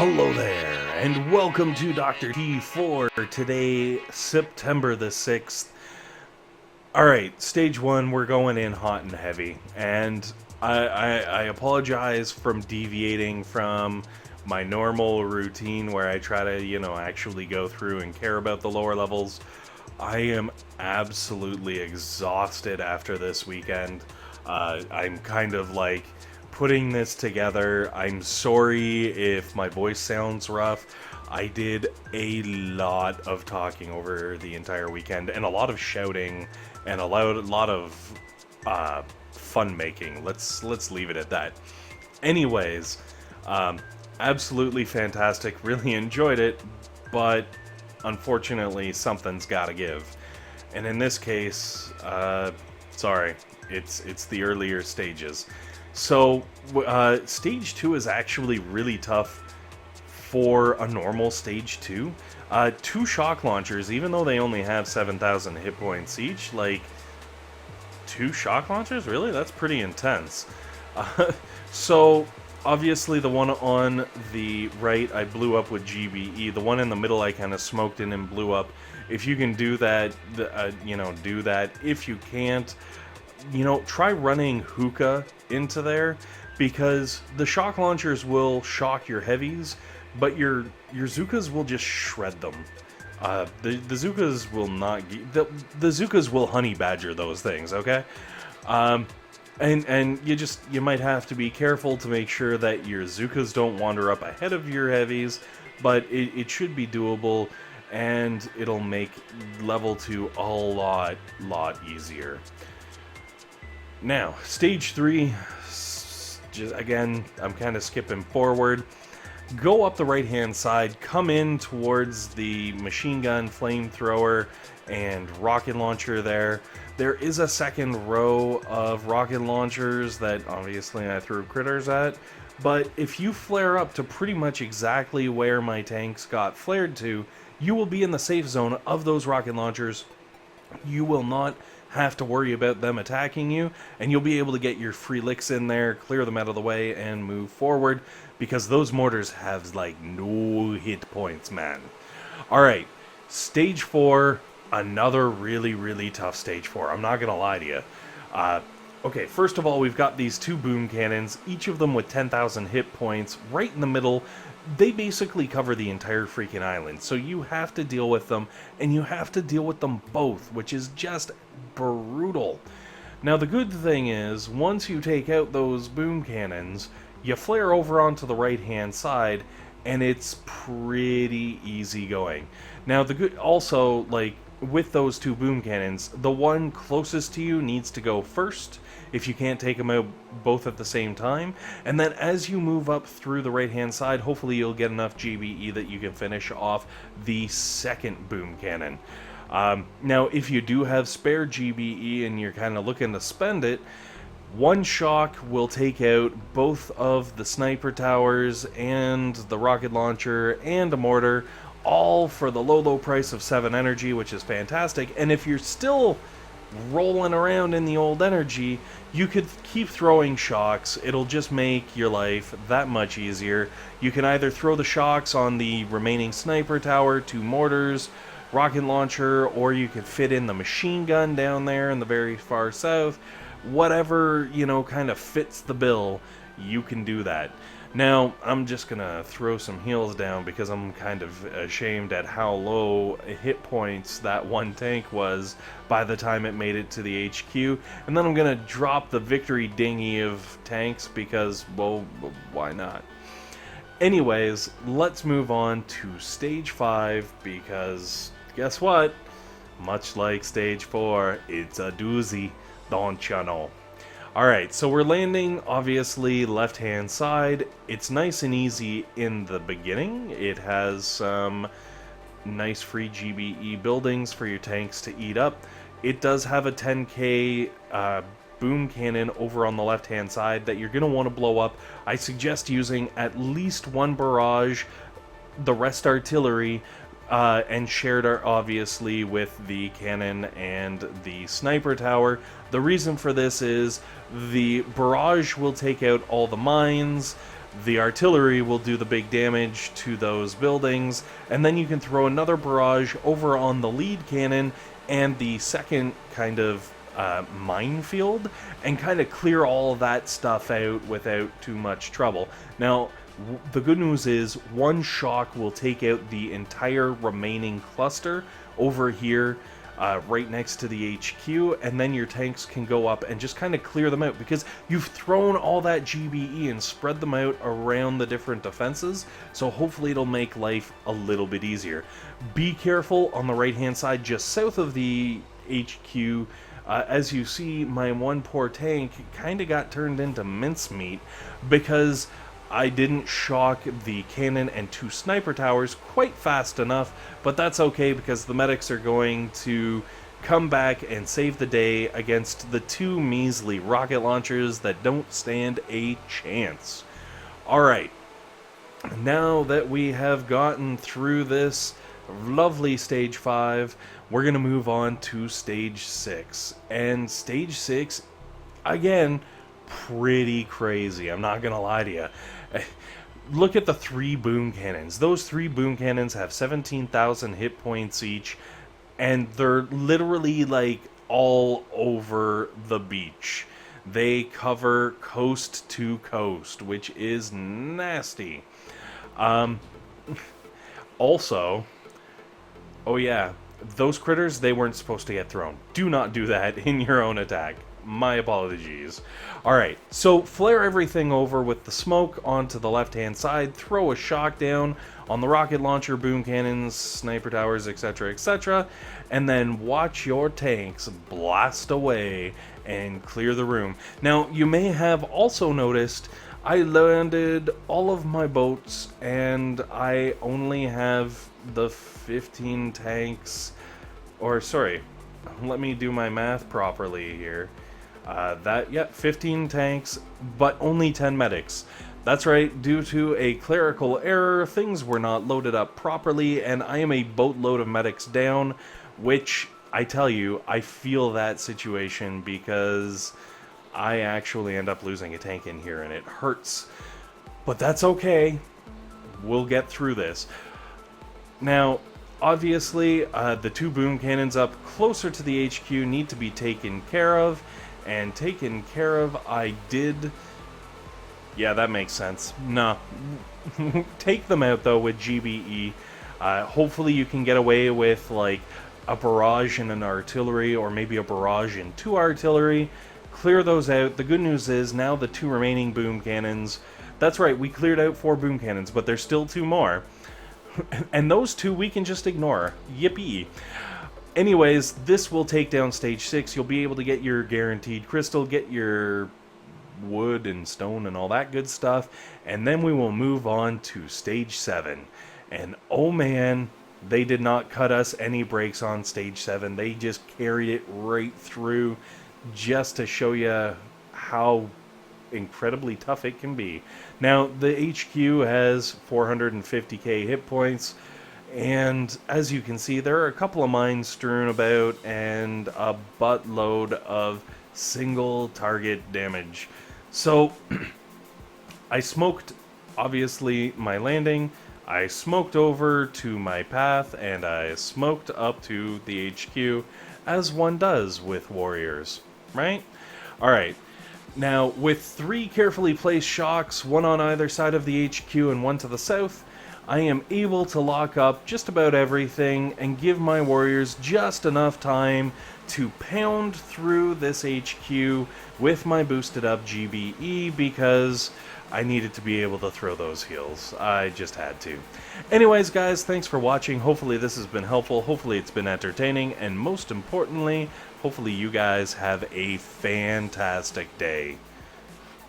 Hello there, and welcome to Dr. T for today, September the 6th. Alright, stage 1, we're going in hot and heavy, and I apologize from deviating from my normal routine where I try to, actually go through and care about the lower levels. I am absolutely exhausted after this weekend. I'm kind of like putting this together. I'm sorry if my voice sounds rough. I did a lot of talking over the entire weekend and a lot of shouting and a lot of fun making. Let's leave it at that. Anyways, absolutely fantastic. Really enjoyed it, but unfortunately something's gotta give. And in this case, sorry, it's the earlier stages. So, Stage 2 is actually really tough for a normal Stage 2. 2 shock launchers, even though they only have 7,000 hit points each, like, 2 shock launchers? Really? That's pretty intense. So, obviously the one on the right I blew up with GBE. The one in the middle I kind of smoked in and blew up. If you can do that, do that. If you can't, try running Hookah into there, because the shock launchers will shock your heavies, but your Zookas will just shred them. The Zookas will not... The Zookas will honey badger those things, okay? And you might have to be careful to make sure that your Zookas don't wander up ahead of your heavies, but it should be doable, and it'll make level 2 a lot easier. Now, Stage 3, just again, I'm kind of skipping forward. Go up the right-hand side, come in towards the machine gun, flamethrower, and rocket launcher there. There is a second row of rocket launchers that obviously I threw critters at, but if you flare up to pretty much exactly where my tanks got flared to, you will be in the safe zone of those rocket launchers. You will not have to worry about them attacking you, and you'll be able to get your free licks in there, clear them out of the way, and move forward, because those mortars have like no hit points, man. Alright, Stage 4, another really tough Stage 4, I'm not gonna lie to you. Okay, first of all, we've got these 2 boom cannons, each of them with 10,000 hit points, right in the middle. They basically cover the entire freaking island, so you have to deal with them, and you have to deal with them both, which is just brutal. Now, the good thing is, once you take out those boom cannons, you flare over onto the right-hand side, and it's pretty easy going. Now, also, like, with those 2 boom cannons, the one closest to you needs to go first, if you can't take them out both at the same time, and then as you move up through the right hand side, hopefully you'll get enough GBE that you can finish off the second boom cannon. Now, if you do have spare GBE and you're kind of looking to spend it, one shock will take out both of the sniper towers and the rocket launcher and a mortar, all for the low price of 7 energy, which is fantastic. And if you're still rolling around in the old energy, you could keep throwing shocks. It'll just make your life that much easier. You can either throw the shocks on the remaining sniper tower, 2 mortars, rocket launcher, or you could fit in the machine gun down there in the very far south. Whatever, kind of fits the bill, you can do that. Now, I'm just gonna throw some heals down because I'm kind of ashamed at how low hit points that one tank was by the time it made it to the HQ. And then I'm gonna drop the victory dinghy of tanks because, well, why not? Anyways, let's move on to Stage 5 because, guess what? Much like Stage 4, it's a doozy, don't you know? Alright, so we're landing, obviously, left-hand side. It's nice and easy in the beginning. It has some nice free GBE buildings for your tanks to eat up. It does have a 10k boom cannon over on the left-hand side that you're going to want to blow up. I suggest using at least 1 barrage, the rest artillery, and shared obviously with the cannon and the sniper tower. The reason for this is the barrage will take out all the mines, The artillery will do the big damage to those buildings, and then you can throw another barrage over on the lead cannon and the second kind of minefield, and kind of clear all that stuff out without too much trouble. Now, the good news is one shock will take out the entire remaining cluster over here right next to the HQ, and then your tanks can go up and just kind of clear them out, because you've thrown all that GBE and spread them out around the different defenses, so hopefully it'll make life a little bit easier. Be careful on the right hand side just south of the HQ. As you see, my one poor tank kind of got turned into mincemeat because I didn't shock the cannon and 2 sniper towers quite fast enough, but that's okay because the medics are going to come back and save the day against the 2 measly rocket launchers that don't stand a chance. Alright, now that we have gotten through this lovely stage 5, we're going to move on to stage 6. And stage 6, again, pretty crazy, I'm not going to lie to you. Look at the 3 boom cannons. Those 3 boom cannons have 17,000 hit points each, and they're literally like all over the beach. They cover coast to coast, which is nasty. Also, oh yeah, those critters, they weren't supposed to get thrown. Do not do that in your own attack. My apologies. Alright, so flare everything over with the smoke onto the left-hand side, throw a shock down on the rocket launcher, boom cannons, sniper towers, etc., etc., and then watch your tanks blast away and clear the room. Now, you may have also noticed I landed all of my boats, and I only have the 15 tanks, or sorry, let me do my math properly here. 15 tanks, but only 10 medics. That's right, due to a clerical error, things were not loaded up properly, and I am a boatload of medics down, which, I tell you, I feel that situation because I actually end up losing a tank in here, and it hurts. But that's okay. We'll get through this. Now, obviously, the 2 boom cannons up closer to the HQ need to be taken care of, and taken care of I did. Yeah, that makes sense. Nah. Take them out, though, with GBE. Hopefully you can get away with, like, a barrage and an artillery, or maybe a barrage and 2 artillery. Clear those out. The good news is, now the 2 remaining boom cannons... That's right, we cleared out 4 boom cannons, but there's still 2 more. And those 2 we can just ignore. Yippee. Anyways, this will take down stage 6. You'll be able to get your guaranteed crystal, get your wood and stone and all that good stuff, and then we will move on to stage 7. And oh man, they did not cut us any breaks on stage 7. They just carried it right through just to show you how incredibly tough it can be. Now, the HQ has 450k hit points, and as you can see, there are a couple of mines strewn about and a buttload of single target damage. So, I smoked, obviously, my landing, I smoked over to my path, and I smoked up to the HQ, as one does with warriors, right? Alright. Now, with 3 carefully placed shocks, one on either side of the HQ and one to the south, I am able to lock up just about everything and give my warriors just enough time to pound through this HQ with my boosted up GBE because I needed to be able to throw those heals. I just had to. Anyways, guys, thanks for watching. Hopefully this has been helpful. Hopefully it's been entertaining. And most importantly, hopefully you guys have a fantastic day.